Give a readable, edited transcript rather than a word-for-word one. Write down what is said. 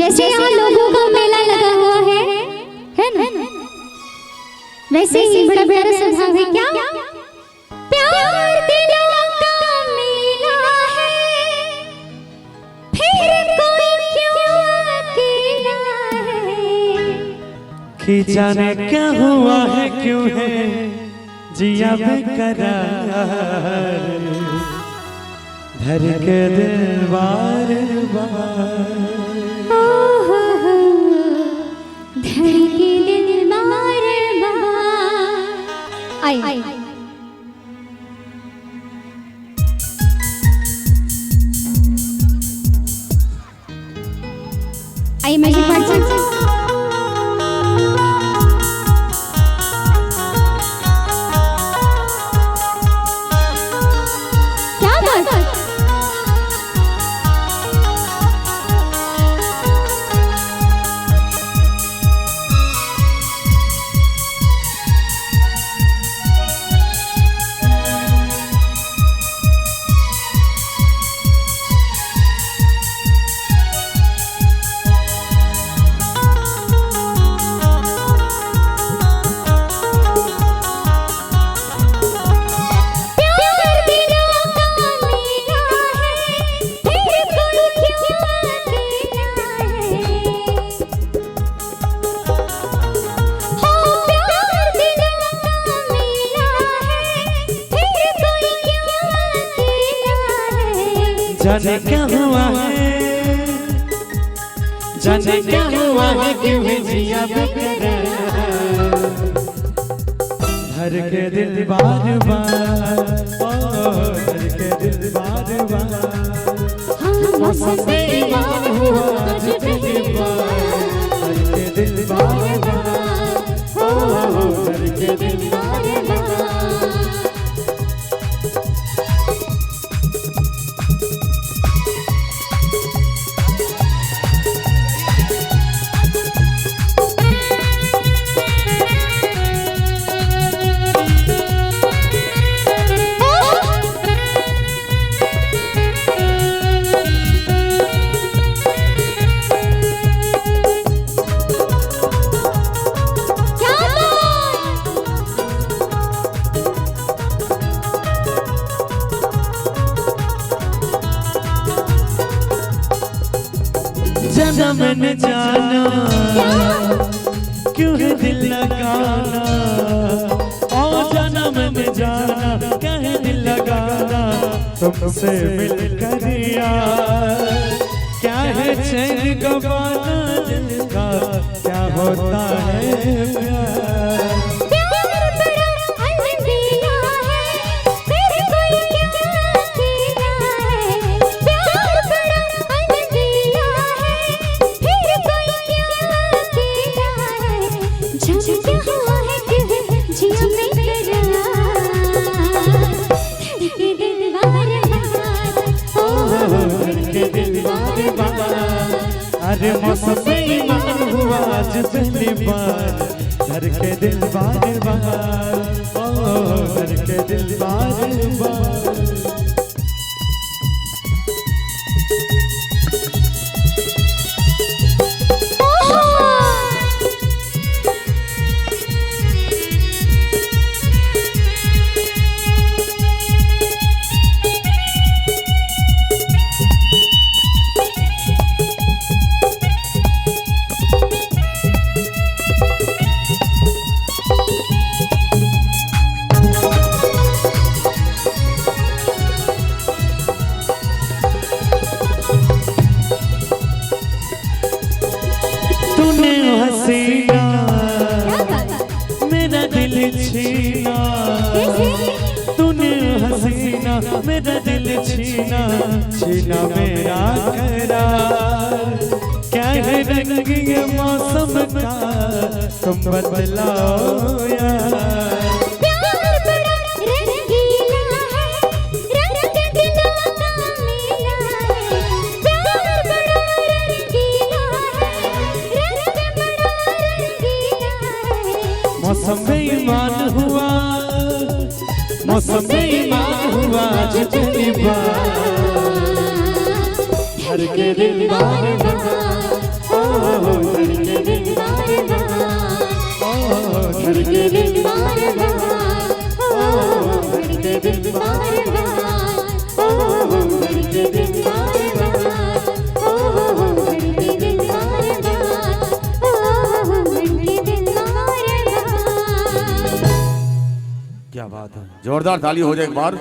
जैसे यहाँ लोगों का मेला लगा हुआ है ना, वैसे ही बड़ा प्यारा स्वभाव है। क्या प्यार दिलों का मेला है, फिर कोई क्यों अकेला है। कि जाने क्या हुआ है, क्यों है जिया बेकरार, धर के दिल बार बार, धर के दिल बार बार। आई आई मैजिक पार्ट जाने क्या हुआ है, जाने क्या हुआ है, क्यों है जिया बेकरार, धर के दिल बार बार, धर के दिल बार बार। मौसम बेईमान हुआ आज पहली बार, धर के दिल बार बार, धर के दिल बार बार। जन्म न जाना क्यों है दिल लगाना, और जन्म न जाना क्या है दिल लगाना, तुमसे मिलकर यार क्या है चैन गवाना, दिल का क्या होता है प्यार। अरे मौसम बेईमान हुआ आज पहली बार, धर के दिल बार बार, धर के दिल बार बार। तूने हसीना मेरा दिल छीना, तूने हसीना मेरा दिल छीना, छीना मेरा करार, क्या है रंग ये मौसम का तुम बदलाओ यार। मौसम बेईमान हुआ, मौसम बेईमान हुआ आज पहली बार, धर के दिल बार बार, धड़के दिल बार बार, धड़के दिल बार बार, धड़के दिल बार बार, धड़के दिल बार बार, धड़के दिल बार बार, धड़के दिल बार बार। क्या बात है, जोरदार ताली हो जाए एक बार।